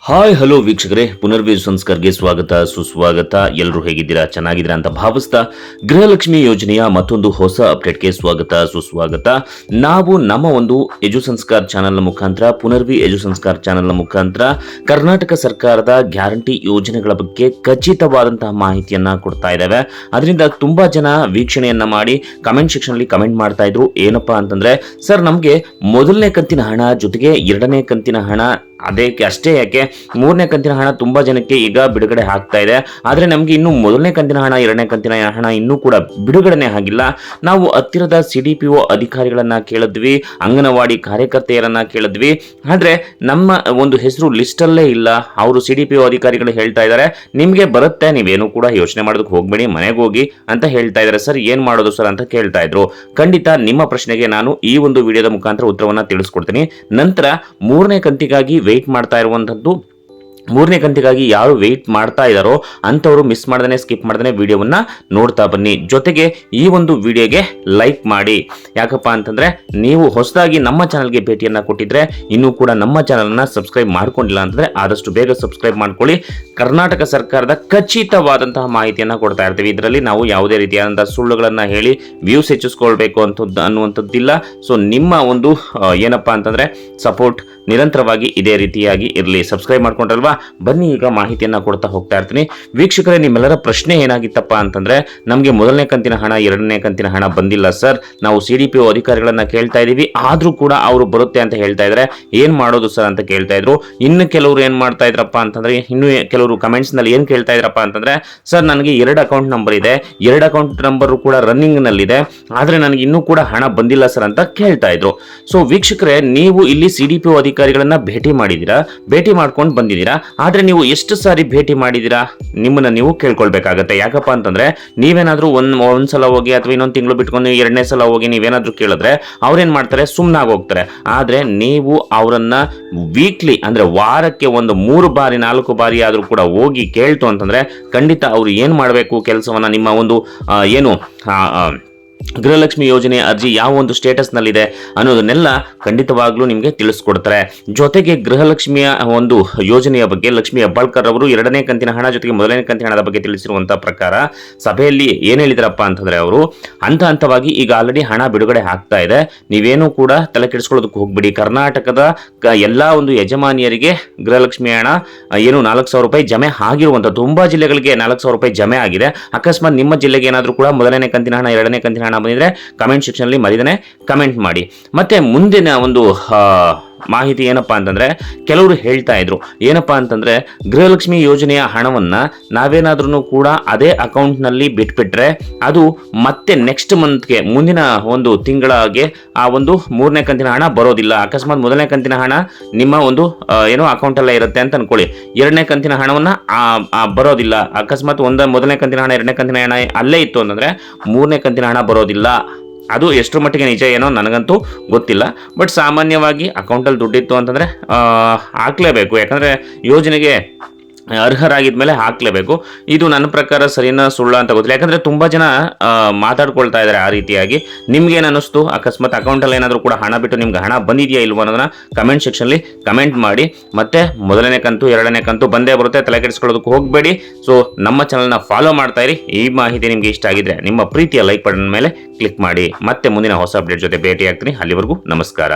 Hi hello ವೀಕ್ಷಕರೇ, ಪುನರ್ವಿ ಸಂಸ್ಕಾರ್ಗೆ ಸ್ವಾಗತ ಸುಸ್ವಾಗತ. ಎಲ್ಲರೂ ಹೇಗಿದ್ದೀರಾ? ಚೆನ್ನಾಗಿದ್ದೀರಾ ಅಂತ ಭಾವಿಸ್ತಾ ಗೃಹಲಕ್ಷ್ಮಿ ಯೋಜನೆಯ ಮತ್ತೊಂದು ಹೊಸ ಅಪ್ಡೇಟ್ಗೆ ಸ್ವಾಗತ ಸುಸ್ವಾಗತ. ನಾವು ನಮ್ಮ ಒಂದು ಎಜು ಸಂಸ್ಕಾರ್ ಚಾನೆಲ್ನ ಮುಖಾಂತರ, ಪುನರ್ವಿ ಎಜು ಸಂಸ್ಕಾರ್ ಚಾನೆಲ್ನ ಮುಖಾಂತರ ಕರ್ನಾಟಕ ಸರ್ಕಾರದ ಗ್ಯಾರಂಟಿ ಯೋಜನೆಗಳ ಬಗ್ಗೆ ಖಚಿತವಾದಂತಹ ಮಾಹಿತಿಯನ್ನ ಕೊಡ್ತಾ ಇದ್ದೇವೆ. ಅದರಿಂದ ತುಂಬಾ ಜನ ವೀಕ್ಷಣೆಯನ್ನ ಮಾಡಿ ಕಮೆಂಟ್ ಸೆಕ್ಷನ್ ಅಲ್ಲಿ ಕಮೆಂಟ್ ಮಾಡ್ತಾ ಇದ್ರು. ಏನಪ್ಪಾ ಅಂತಂದ್ರೆ, ಸರ್ ನಮಗೆ ಮೊದಲನೇ ಕಂತಿನ ಹಣ ಜೊತೆಗೆ ಎರಡನೇ ಕಂತಿನ ಹಣ ಅಷ್ಟೇ ಯಾಕೆ, ಮೂರನೇ ಕಂತಿನ ಹಣ ತುಂಬಾ ಜನಕ್ಕೆ ಈಗ ಬಿಡುಗಡೆ ಆಗ್ತಾ ಇದೆ. ಆದ್ರೆ ನಮ್ಗೆ ಇನ್ನು ಮೊದಲನೇ ಕಂತಿನ ಹಣ, ಎರಡನೇ ಕಂತಿನ ಹಣ ಇನ್ನೂ ಕೂಡ ಬಿಡುಗಡೆನೆ ಆಗಿಲ್ಲ. ನಾವು ಹತ್ತಿರದ CDPO ಅಧಿಕಾರಿಗಳನ್ನ ಕೇಳಿದ್ವಿ, ಅಂಗನವಾಡಿ ಕಾರ್ಯಕರ್ತೆಯರನ್ನ ಕೇಳಿದ್ವಿ. ಆದ್ರೆ ನಮ್ಮ ಒಂದು ಹೆಸರು ಲಿಸ್ಟ್ ಅಲ್ಲೇ ಇಲ್ಲ. ಅವರು CDPO ಅಧಿಕಾರಿಗಳು ಹೇಳ್ತಾ ಇದ್ದಾರೆ, ನಿಮ್ಗೆ ಬರುತ್ತೆ, ನೀವೇನು ಕೂಡ ಯೋಚನೆ ಮಾಡೋದಕ್ಕೆ ಹೋಗ್ಬೇಡಿ, ಮನೆಗೆ ಹೋಗಿ ಅಂತ ಹೇಳ್ತಾ ಇದ್ದಾರೆ. ಸರ್ ಏನ್ ಮಾಡೋದು ಸರ್ ಅಂತ ಕೇಳ್ತಾ ಇದ್ರು. ಖಂಡಿತ ನಿಮ್ಮ ಪ್ರಶ್ನೆಗೆ ನಾನು ಈ ಒಂದು ವಿಡಿಯೋದ ಮುಖಾಂತರ ಉತ್ತರವನ್ನ ತಿಳಿಸ್ಕೊಡ್ತೀನಿ. ನಂತರ ಮೂರನೇ ಕಂತಿಗಾಗಿ ವೆಯ್ಟ್ ಮಾಡ್ತಾ ಇರುವಂತದ್ದು, ಮೂರನೇ ಕಂತಿಗಾಗಿ ಯಾರು ವೆಯ್ಟ್ ಮಾಡ್ತಾ ಇದ್ದಾರೋ ಅಂಥವರು ಮಿಸ್ ಮಾಡ್ದೇ, ಸ್ಕಿಪ್ ಮಾಡ್ದೇ ವಿಡಿಯೋವನ್ನ ನೋಡ್ತಾ ಬನ್ನಿ. ಜೊತೆಗೆ ಈ ಒಂದು ವಿಡಿಯೋಗೆ ಲೈಕ್ ಮಾಡಿ. ಯಾಕಪ್ಪ ಅಂತಂದ್ರೆ, ನೀವು ಹೊಸದಾಗಿ ನಮ್ಮ ಚಾನಲ್ಗೆ ಭೇಟಿಯನ್ನ ಕೊಟ್ಟಿದ್ರೆ, ಇನ್ನೂ ಕೂಡ ನಮ್ಮ ಚಾನಲ್ನ ಸಬ್ಸ್ಕ್ರೈಬ್ ಮಾಡ್ಕೊಂಡಿಲ್ಲ ಅಂತಂದ್ರೆ ಆದಷ್ಟು ಬೇಗ ಸಬ್ಸ್ಕ್ರೈಬ್ ಮಾಡ್ಕೊಳ್ಳಿ. ಕರ್ನಾಟಕ ಸರ್ಕಾರದ ಖಚಿತವಾದಂತಹ ಮಾಹಿತಿಯನ್ನ ಕೊಡ್ತಾ ಇರ್ತೀವಿ. ಇದರಲ್ಲಿ ನಾವು ಯಾವುದೇ ರೀತಿಯಾದಂತಹ ಸುಳ್ಳುಗಳನ್ನ ಹೇಳಿ ವ್ಯೂಸ್ ಹೆಚ್ಚಿಸ್ಕೊಳ್ಬೇಕು ಅನ್ನುವಂಥದ್ದಿಲ್ಲ. ಸೊ ನಿಮ್ಮ ಒಂದು ಏನಪ್ಪಾ ಅಂತಂದ್ರೆ ಸಪೋರ್ಟ್ ನಿರಂತರವಾಗಿ ಇದೇ ರೀತಿಯಾಗಿ ಇರಲಿ. ಸಬ್ಸ್ಕ್ರೈಬ್ ಮಾಡ್ಕೊಂಡ್ರಲ್ವಾ, ಬನ್ನಿ ಈಗ ಮಾಹಿತಿಯನ್ನ ಕೊಡ್ತಾ ಹೋಗ್ತಾ ಇರ್ತೀನಿ. ವೀಕ್ಷಕರೇ, ನಿಮ್ಮೆಲ್ಲರ ಪ್ರಶ್ನೆ ಏನಾಗಿತ್ತಪ್ಪ ಅಂತಂದ್ರೆ, ನಮಗೆ ಮೊದಲನೇ ಕಂತಿನ ಹಣ, ಎರಡನೇ ಕಂತಿನ ಹಣ ಬಂದಿಲ್ಲ ಸರ್, ನಾವು CDPO ಅಧಿಕಾರಿಗಳನ್ನ ಕೇಳ್ತಾ ಇದೀವಿ, ಆದ್ರೂ ಕೂಡ ಅವರು ಬರುತ್ತೆ ಅಂತ ಹೇಳ್ತಾ ಇದ್ದಾರೆ, ಏನ್ ಮಾಡೋದು ಸರ್ ಅಂತ ಕೇಳ್ತಾ ಇದ್ರು. ಇನ್ನು ಕೆಲವರು ಏನ್ ಮಾಡ್ತಾ ಇದ್ರಪ್ಪ ಅಂತಂದ್ರೆ, ಇನ್ನು ಕೆಲವರು ಕಮೆಂಟ್ಸ್ ನಲ್ಲಿ ಏನ್ ಕೇಳ್ತಾ ಇದ್ರಪ್ಪ ಅಂತಂದ್ರೆ, ಸರ್ ನನಗೆ 2 ಅಕೌಂಟ್ ನಂಬರ್ ಇದೆ, 2 ಅಕೌಂಟ್ ನಂಬರ್ ಕೂಡ ರನ್ನಿಂಗ್ ನಲ್ಲಿದೆ, ಆದ್ರೆ ನನಗೆ ಇನ್ನೂ ಕೂಡ ಹಣ ಬಂದಿಲ್ಲ ಸರ್ ಅಂತ ಕೇಳ್ತಾ ಇದ್ರು. ಸೊ ವೀಕ್ಷಕರೇ, ನೀವು ಇಲ್ಲಿ CDPO ಅಧಿಕಾರಿಗಳನ್ನ ಭೇಟಿ ಮಾಡಿದೀರಾ, ಭೇಟಿ ಮಾಡ್ಕೊಂಡು ಬಂದಿದ್ದೀರಾ. ಆದ್ರೆ ನೀವು ಎಷ್ಟು ಸಾರಿ ಭೇಟಿ ಮಾಡಿದೀರಾ ನಿಮ್ಮನ್ನ ನೀವು ಕೇಳ್ಕೊಳ್ಬೇಕಾಗತ್ತೆ. ಯಾಕಪ್ಪ ಅಂತಂದ್ರೆ, ನೀವೇನಾದ್ರೂ ಒಂದ್ಸಲ ಹೋಗಿ ಅಥವಾ ಇನ್ನೊಂದು ತಿಂಗಳು ಬಿಟ್ಕೊಂಡು ಎರಡನೇ ಸಲ ಹೋಗಿ ನೀವೇನಾದ್ರೂ ಕೇಳಿದ್ರೆ ಅವ್ರೇನ್ ಮಾಡ್ತಾರೆ, ಸುಮ್ಮನಾಗಿ ಹೋಗ್ತಾರೆ. ಆದ್ರೆ ನೀವು ಅವರನ್ನ ವೀಕ್ಲಿ ಅಂದ್ರೆ ವಾರಕ್ಕೆ ಒಂದು 3 ಬಾರಿ 4 ಬಾರಿ ಆದ್ರೂ ಕೂಡ ಹೋಗಿ ಕೇಳ್ತು ಅಂತಂದ್ರೆ, ಖಂಡಿತ ಅವ್ರು ಏನ್ ಮಾಡಬೇಕು ಕೆಲಸವನ್ನ, ನಿಮ್ಮ ಒಂದು ಏನು ಗೃಹಲಕ್ಷ್ಮಿ ಯೋಜನೆ ಅರ್ಜಿ ಯಾವ ಒಂದು ಸ್ಟೇಟಸ್ ನಲ್ಲಿದೆ ಅನ್ನೋದನ್ನೆಲ್ಲ ಖಂಡಿತವಾಗ್ಲೂ ನಿಮಗೆ ತಿಳಿಸ್ಕೊಡ್ತಾರೆ. ಜೊತೆಗೆ ಗೃಹಲಕ್ಷ್ಮಿಯ ಒಂದು ಯೋಜನೆಯ ಬಗ್ಗೆ ಲಕ್ಷ್ಮಿ ಹೆಬ್ಬಾಳ್ಕರ್ ಅವರು ಎರಡನೇ ಕಂತಿನ ಹಣ ಜೊತೆಗೆ ಮೊದಲನೇ ಕಂತಿನ ಹಣದ ಬಗ್ಗೆ ತಿಳಿಸಿರುವಂತಹ ಪ್ರಕಾರ ಸಭೆಯಲ್ಲಿ ಏನ್ ಹೇಳಿದ್ರಪ್ಪ ಅಂತಂದ್ರೆ, ಅವರು ಹಂತವಾಗಿ ಈಗ ಆಲ್ರೆಡಿ ಹಣ ಬಿಡುಗಡೆ ಆಗ್ತಾ ಇದೆ, ನೀವೇನು ಕೂಡ ತಲೆ ಕೆಡಿಸ್ಕೊಳ್ಳೋದಕ್ಕೆ ಹೋಗ್ಬಿಡಿ. ಕರ್ನಾಟಕದ ಎಲ್ಲಾ ಒಂದು ಯಜಮಾನಿಯರಿಗೆ ಗೃಹಲಕ್ಷ್ಮಿ ಹಣ ಏನು 4,000 ರೂಪಾಯಿ ಜಮೆ ಆಗಿರುವಂತ, ತುಂಬಾ ಜಿಲ್ಲೆಗಳಿಗೆ 4,000 ರೂಪಾಯಿ ಜಮೆ ಆಗಿದೆ. ಅಕಸ್ಮಾತ್ ನಿಮ್ಮ ಜಿಲ್ಲೆಗೆ ಏನಾದ್ರೂ ಕೂಡ ಮೊದಲನೇ ಕಂತಿನ ಹಣ, ಎರಡನೇ ಕಂತಿನ ಹಣ ಬಂದಿದ್ರೆ ಕಮೆಂಟ್ ಸೆಕ್ಷನ್ ಅಲ್ಲಿ ಮರಿದೇನೆ ಕಮೆಂಟ್ ಮಾಡಿ. ಮತ್ತೆ ಮುಂದಿನ ಒಂದು ಮಾಹಿತಿ ಏನಪ್ಪಾ ಅಂತಂದ್ರೆ, ಕೆಲವರು ಹೇಳ್ತಾ ಇದ್ರು ಏನಪ್ಪಾ ಅಂತಂದ್ರೆ, ಗೃಹಲಕ್ಷ್ಮಿ ಯೋಜನೆಯ ಹಣವನ್ನ ನಾವೇನಾದ್ರೂ ಕೂಡ ಅದೇ ಅಕೌಂಟ್ ನಲ್ಲಿ ಬಿಟ್ಬಿಟ್ರೆ ಅದು ಮತ್ತೆ ನೆಕ್ಸ್ಟ್ ಮಂತ್ಗೆ, ಮುಂದಿನ ಒಂದು ತಿಂಗಳಿಗೆ ಆ ಒಂದು ಮೂರನೇ ಕಂತಿನ ಹಣ ಬರೋದಿಲ್ಲ. ಅಕಸ್ಮಾತ್ ಮೊದಲನೇ ಕಂತಿನ ಹಣ ನಿಮ್ಮ ಒಂದು ಏನೋ ಅಕೌಂಟ್ ಅಲ್ಲೇ ಇರುತ್ತೆ ಅಂತ ಅನ್ಕೊಳ್ಳಿ, ಎರಡನೇ ಕಂತಿನ ಹಣವನ್ನ ಬರೋದಿಲ್ಲ. ಅಕಸ್ಮಾತ್ ಮೊದಲನೇ ಕಂತಿನ ಹಣ, ಎರಡನೇ ಕಂತಿನ ಹಣ ಅಲ್ಲೇ ಇತ್ತು ಅಂತಂದ್ರೆ ಮೂರನೇ ಕಂತಿನ ಹಣ ಬರೋದಿಲ್ಲ. ಅದು ಎಷ್ಟರ ಮಟ್ಟಿಗೆ ನಿಜ ಏನೋ ನನಗಂತೂ ಗೊತ್ತಿಲ್ಲ. ಬಟ್ ಸಾಮಾನ್ಯವಾಗಿ ಅಕೌಂಟಲ್ಲಿ ದುಡ್ಡಿತ್ತು ಅಂತಂದರೆ ಹಾಕ್ಲೇಬೇಕು, ಯಾಕಂದರೆ ಯೋಜನೆಗೆ ಅರ್ಹರಾಗಿದ್ಮೇಲೆ ಹಾಕ್ಲೇಬೇಕು. ಇದು ನನ್ನ ಪ್ರಕಾರ ಸರಿನಾ ಸುಳ್ಳ ಅಂತ ಗೊತ್ತಿಲ್ಲ, ಯಾಕಂದ್ರೆ ತುಂಬಾ ಜನ ಮಾತಾಡ್ಕೊಳ್ತಾ ಇದ್ದಾರೆ ಆ ರೀತಿಯಾಗಿ. ನಿಮ್ಗೇನು ಅನ್ನಿಸ್ತು? ಅಕಸ್ಮಾತ್ ಅಕೌಂಟಲ್ಲಿ ಏನಾದರೂ ಕೂಡ ಹಣ ಬಿಟ್ಟು ನಿಮ್ಗೆ ಹಣ ಬಂದಿದೆಯಾ ಇಲ್ವೋ ಅನ್ನೋದನ್ನ ಕಮೆಂಟ್ ಸೆಕ್ಷನ್ಲಿ ಕಮೆಂಟ್ ಮಾಡಿ. ಮತ್ತೆ ಮೊದಲನೇ ಕಂತು, ಎರಡನೇ ಕಂತು ಬಂದೇ ಬರುತ್ತೆ, ತಲೆ ಕೆಡಿಸ್ಕೊಳ್ಳೋದಕ್ಕೆ ಹೋಗಬೇಡಿ. ಸೊ ನಮ್ಮ ಚಾನಲ್ನ ಫಾಲೋ ಮಾಡ್ತಾ ಇರಿ. ಈ ಮಾಹಿತಿ ನಿಮ್ಗೆ ಇಷ್ಟ ಆಗಿದ್ರೆ ನಿಮ್ಮ ಪ್ರೀತಿಯ ಲೈಕ್ ಬಟನ್ ಮೇಲೆ ಕ್ಲಿಕ್ ಮಾಡಿ. ಮತ್ತೆ ಮುಂದಿನ ಹೊಸ ಅಪ್ಡೇಟ್ ಜೊತೆ ಭೇಟಿ ಆಗ್ತೀನಿ. ಅಲ್ಲಿವರೆಗೂ ನಮಸ್ಕಾರ.